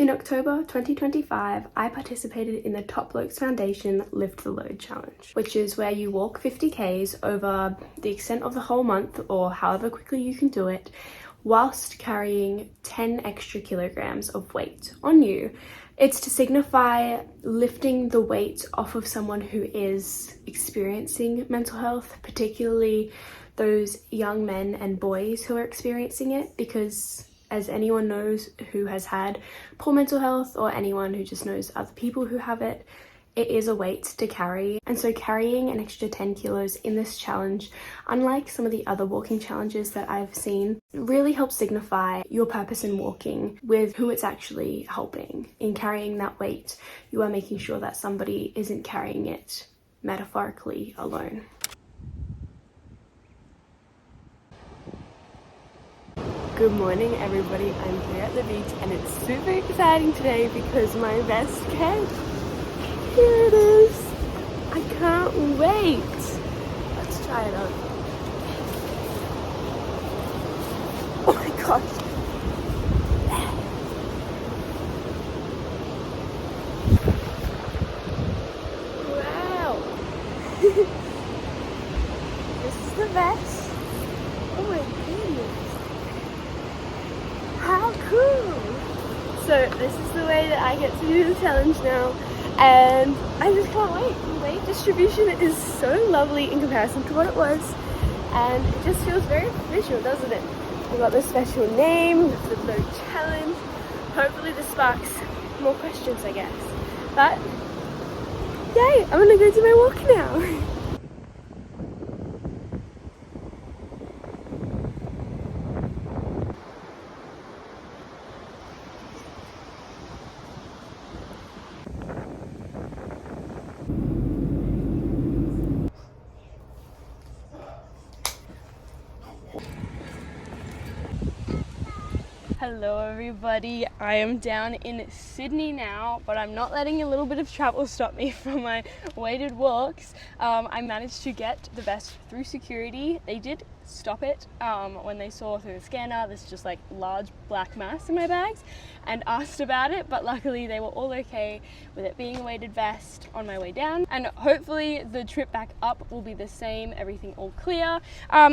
In October 2025, I participated in the Top Blokes Foundation Lift the Load Challenge, which is where you walk 50Ks over the extent of the whole month or however quickly you can do it, whilst carrying 10 extra kilograms of weight on you. It's to signify lifting the weight off of someone who is experiencing mental health, particularly those young men and boys who are experiencing it, because as anyone knows who has had poor mental health, or anyone who just knows other people who have it, it is a weight to carry. And so carrying an extra 10 kilos in this challenge, unlike some of the other walking challenges that I've seen, really helps signify your purpose in walking with who it's actually helping. In carrying that weight, you are making sure that somebody isn't carrying it metaphorically alone. Good morning everybody, I'm here at the beach and it's super exciting today because my best catch, here it is. I can't wait. Let's try it on. Oh my gosh. Wow. This is the best. Oh my goodness. How cool! So this is the way that I get to do the challenge now, and I just can't wait. The weight distribution is so lovely in comparison to what it was, and it just feels very official, doesn't it? We've got the special name, the load challenge. Hopefully this sparks more questions, I guess. But yay! I'm gonna go do my walk now. Hello everybody, I am down in Sydney now, but I'm not letting a little bit of travel stop me from my weighted walks. I managed to get the vest through security. They did stop it when they saw through the scanner this just like large black mass in my bags and asked about it, but luckily they were all okay with it being a weighted vest on my way down, and hopefully the trip back up will be the same, everything all clear.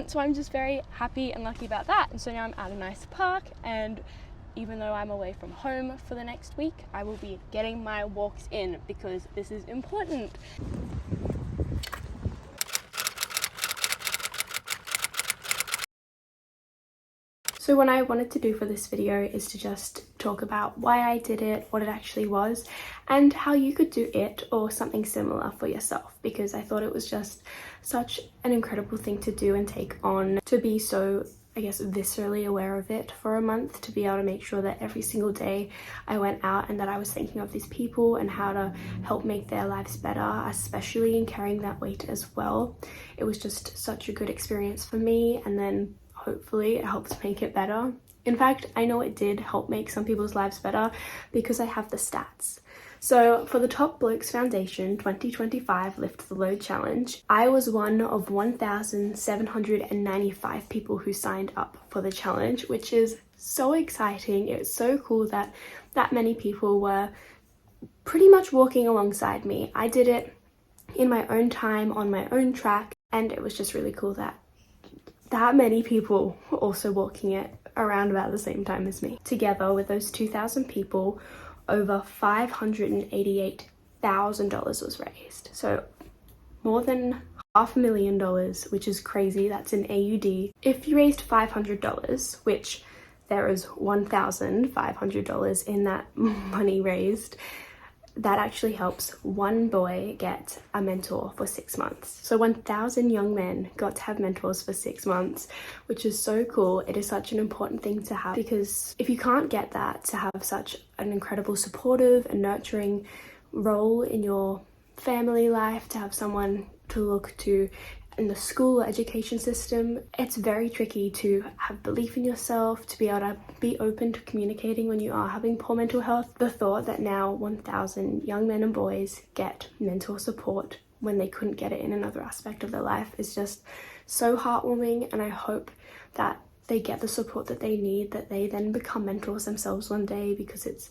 So I'm just very happy and lucky about that. And so now I'm at a nice park, and even though I'm away from home for the next week, I will be getting my walks in because this is important. So what I wanted to do for this video is to just talk about why I did it, what it actually was, and how you could do it or something similar for yourself, because I thought it was just such an incredible thing to do and take on, to be so, I guess, viscerally aware of it for a month, to be able to make sure that every single day I went out and that I was thinking of these people and how to help make their lives better, especially in carrying that weight as well. It was just such a good experience for me, and then hopefully it helps make it better. In fact, I know it did help make some people's lives better because I have the stats. So for the Top Blokes Foundation 2025 Lift the Load Challenge, I was one of 1,795 people who signed up for the challenge, which is so exciting. It's so cool that that many people were pretty much walking alongside me. I did it in my own time, on my own track, and it was just really cool that many people were also walking it around about the same time as me. Together with those 2,000 people, over $588,000 was raised. So more than $500,000, which is crazy. That's in AUD. If you raised $500, which there is $1,500 in that money raised, that actually helps one boy get a mentor for 6 months. So 1,000 young men got to have mentors for 6 months, which is so cool. It is such an important thing to have, because if you can't get that, to have such an incredible supportive and nurturing role in your family life, to have someone to look to in the school or education system, it's very tricky to have belief in yourself, to be able to be open to communicating when you are having poor mental health. The thought that now 1,000 young men and boys get mental support when they couldn't get it in another aspect of their life is just so heartwarming, and I hope that they get the support that they need, that they then become mentors themselves one day, because it's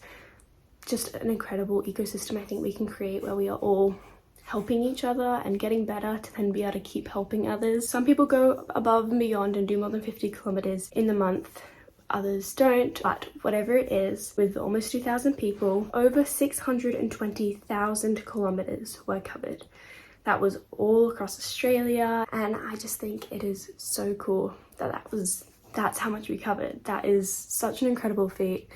just an incredible ecosystem I think we can create where we are all helping each other and getting better to then be able to keep helping others. Some people go above and beyond and do more than 50 kilometers in the month. Others don't, but whatever it is, with almost 2,000 people, over 620,000 kilometers were covered. That was all across Australia, and I just think it is so cool that that's how much we covered. That is such an incredible feat.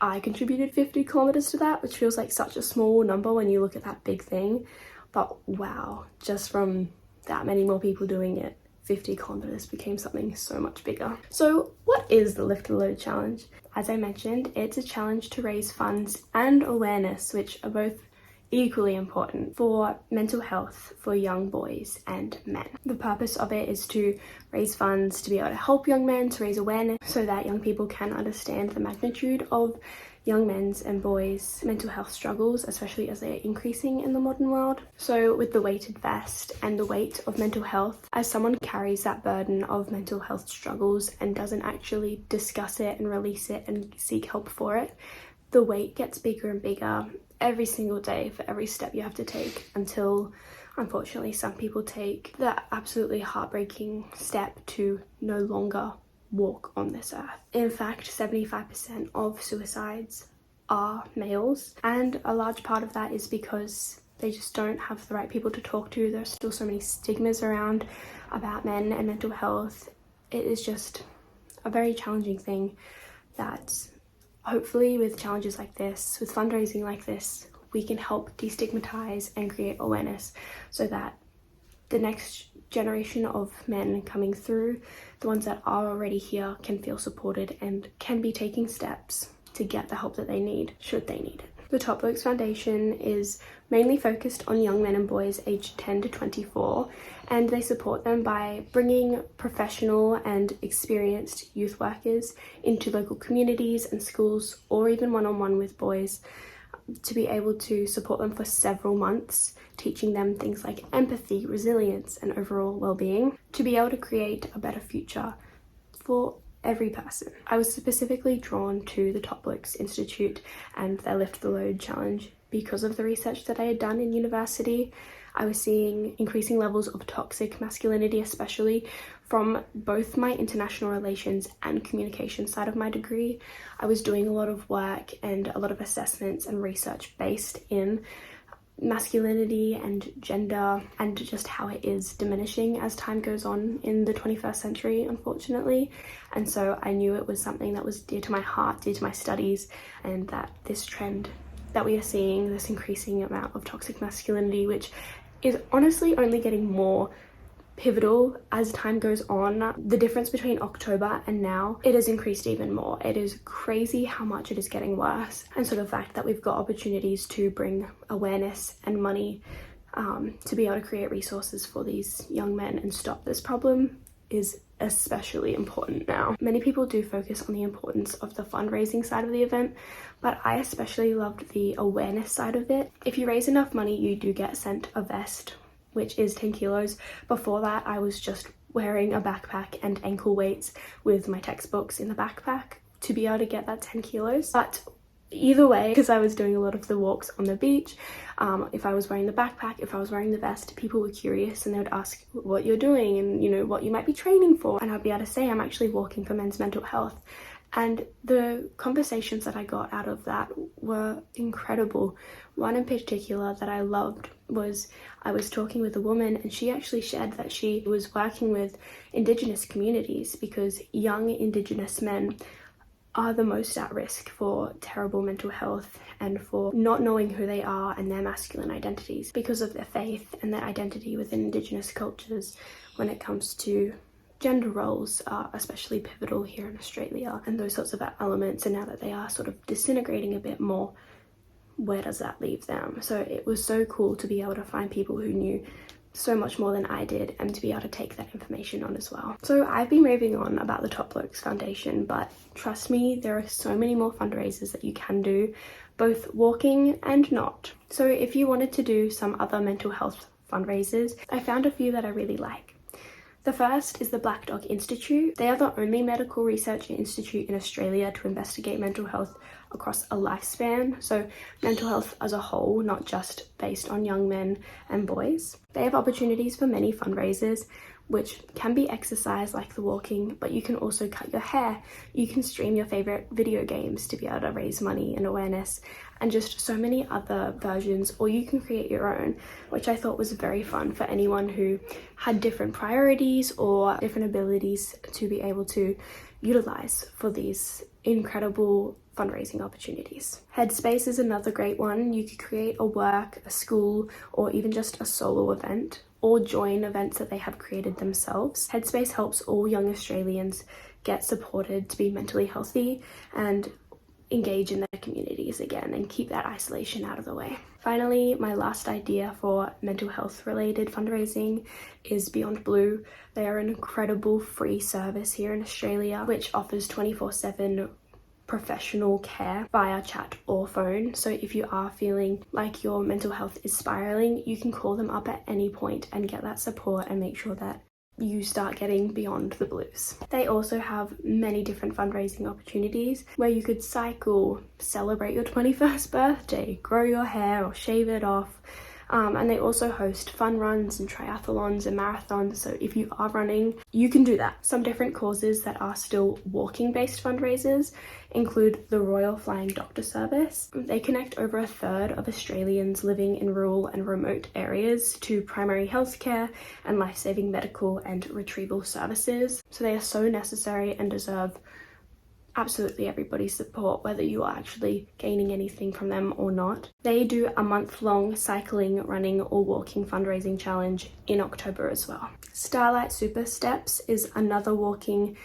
I contributed 50 kilometers to that, which feels like such a small number when you look at that big thing, but wow, just from that many more people doing it, 50 kilometers became something so much bigger. So what is the Lift the Load challenge? As I mentioned, it's a challenge to raise funds and awareness, which are both equally important for mental health for young boys and men. The purpose of it is to raise funds to be able to help young men, to raise awareness so that young people can understand the magnitude of young men's and boys' mental health struggles, especially as they are increasing in the modern world. So with the weighted vest and the weight of mental health, as someone carries that burden of mental health struggles and doesn't actually discuss it and release it and seek help for it, the weight gets bigger and bigger every single day for every step you have to take, until unfortunately some people take the absolutely heartbreaking step to no longer walk on this earth. In fact, 75% of suicides are males, and a large part of that is because they just don't have the right people to talk to. There's still so many stigmas around about men and mental health. It is just a very challenging thing that hopefully with challenges like this, with fundraising like this, we can help destigmatize and create awareness so that the next generation of men coming through, the ones that are already here, can feel supported and can be taking steps to get the help that they need, should they need it. The Top Blokes Foundation is mainly focused on young men and boys aged 10 to 24, and they support them by bringing professional and experienced youth workers into local communities and schools, or even one-on-one with boys, to be able to support them for several months, teaching them things like empathy, resilience, and overall well-being, to be able to create a better future for every person. I was specifically drawn to the Top Blokes Institute and their Lift the Load challenge because of the research that I had done in university. I was seeing increasing levels of toxic masculinity, especially from both my international relations and communication side of my degree. I was doing a lot of work and a lot of assessments and research based in masculinity and gender and just how it is diminishing as time goes on in the 21st century, unfortunately. And so I knew it was something that was dear to my heart, dear to my studies, and that this trend that we are seeing, this increasing amount of toxic masculinity, which is honestly only getting more pivotal as time goes on. The difference between October and now, it has increased even more. It is crazy how much it is getting worse. And so the fact that we've got opportunities to bring awareness and money to be able to create resources for these young men and stop this problem is especially important now. Many people do focus on the importance of the fundraising side of the event, but I especially loved the awareness side of it. If you raise enough money, you do get sent a vest, which is 10 kilos. Before that, I was just wearing a backpack and ankle weights with my textbooks in the backpack to be able to get that 10 kilos. But either way, because I was doing a lot of the walks on the beach, if I was wearing the backpack, if I was wearing the vest, people were curious and they would ask what you're doing and, you know, what you might be training for. And I'd be able to say I'm actually walking for men's mental health. And the conversations that I got out of that were incredible. One in particular that I loved was I was talking with a woman, and she actually shared that she was working with Indigenous communities because young Indigenous men are the most at risk for terrible mental health and for not knowing who they are and their masculine identities because of their faith and their identity within Indigenous cultures when it comes to gender roles are especially pivotal here in Australia and those sorts of elements. And now that they are sort of disintegrating a bit more, where does that leave them? So it was so cool to be able to find people who knew so much more than I did and to be able to take that information on as well. So I've been raving on about the Top Blokes Foundation, but trust me, there are so many more fundraisers that you can do, both walking and not. So if you wanted to do some other mental health fundraisers, I found a few that I really like. The first is the Black Dog Institute. They are the only medical research institute in Australia to investigate mental health across a lifespan, so mental health as a whole, not just based on young men and boys. They have opportunities for many fundraisers, which can be exercise like the walking, but you can also cut your hair. You can stream your favorite video games to be able to raise money and awareness, and just so many other versions, or you can create your own, which I thought was very fun for anyone who had different priorities or different abilities to be able to utilize for these incredible fundraising opportunities. Headspace is another great one. You could create a work, a school, or even just a solo event, or join events that they have created themselves. Headspace helps all young Australians get supported to be mentally healthy and engage in their communities again and keep that isolation out of the way. Finally, my last idea for mental health related fundraising is Beyond Blue. They are an incredible free service here in Australia which offers 24/7 professional care via chat or phone. So if you are feeling like your mental health is spiraling, you can call them up at any point and get that support and make sure that you start getting beyond the blues. They also have many different fundraising opportunities where you could cycle, celebrate your 21st birthday, grow your hair or shave it off. And they also host fun runs and triathlons and marathons, so if you are running, you can do that. Some different causes that are still walking-based fundraisers include the Royal Flying Doctor Service. They connect over a third of Australians living in rural and remote areas to primary healthcare and life-saving medical and retrieval services. So they are so necessary and deserve absolutely everybody's support, whether you are actually gaining anything from them or not. They do a month-long cycling, running or walking fundraising challenge in October as well. Starlight Super Steps is another walking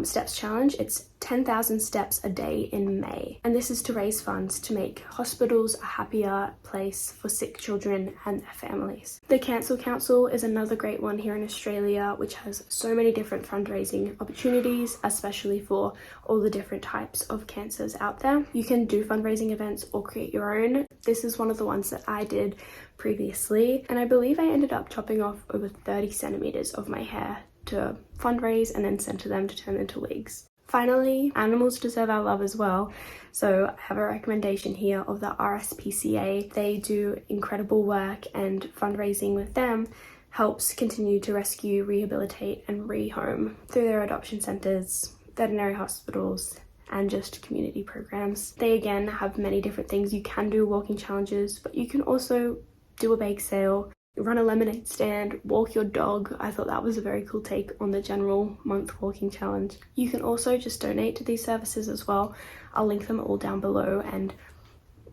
steps challenge. It's 10,000 steps a day in May, and this is to raise funds to make hospitals a happier place for sick children and their families. The Cancel Council is another great one here in Australia, which has so many different fundraising opportunities, especially for all the different types of cancers out there. You can do fundraising events or create your own. This is one of the ones that I did previously, and I believe I ended up chopping off over 30 centimeters of my hair to fundraise and then send to them to turn into wigs. Finally, animals deserve our love as well. So I have a recommendation here of the RSPCA. They do incredible work, and fundraising with them helps continue to rescue, rehabilitate and rehome through their adoption centres, veterinary hospitals and just community programs. They again have many different things. You can do walking challenges, but you can also do a bake sale, run a lemonade stand, walk your dog. I thought that was a very cool take on the general month walking challenge. You can also just donate to these services as well. I'll link them all down below and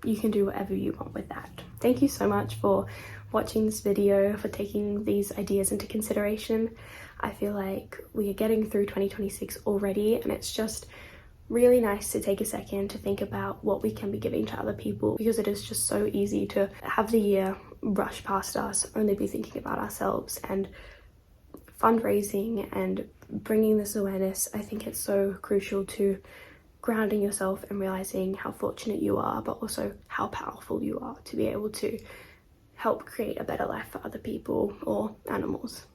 you can do whatever you want with that. Thank you so much for watching this video, for taking these ideas into consideration. I feel like we are getting through 2026 already, and it's just really nice to take a second to think about what we can be giving to other people, because it is just so easy to have the year rush past us, only be thinking about ourselves. And fundraising and bringing this awareness, I think it's so crucial to grounding yourself and realizing how fortunate you are, but also how powerful you are to be able to help create a better life for other people or animals.